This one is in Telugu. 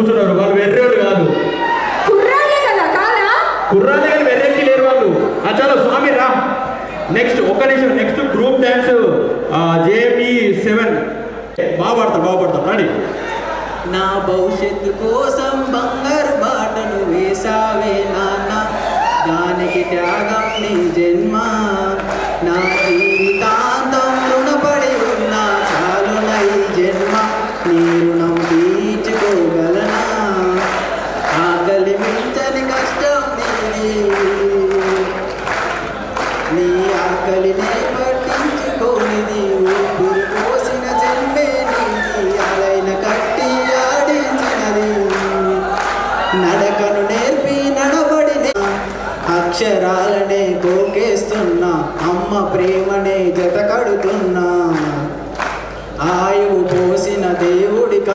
కూర్చున్నారు. వాళ్ళు వెర్రేవాళ్ళు కాదు, కుర్రాళ్ళే కదా. కాదా? కుర్రాళ్ళే కానీ వెర్రెక్కి లేరు వాళ్ళు. చలో స్వామి రా. నెక్స్ట్ ఒక్క నిమిషం. నెక్స్ట్ గ్రూప్ డ్యాన్స్ JMD7 బాగా పాడతాం రాడి. నా భవిష్యత్తు కోసం బంగారు బాటను వేసావే నాన్న, దానికి త్యాగం నీ జన్మ. నా జీవితాంతం రుణపడి ఉన్నా చాలున ఈ జన్మ, నీ రుణం తీర్చుకోగలనా. ఆకలి మించని కష్టం నీది, నీ ఆకలినే పట్టించుకోనిది. ఊపిరి పోసిన జన్మే నీది, అలైన కట్టి ఆడించినది. నడకను నేర్పి నడబడినే అక్షరాలనే పోకేస్తున్నా, అమ్మ ప్రేమనే జత కడుతున్నా.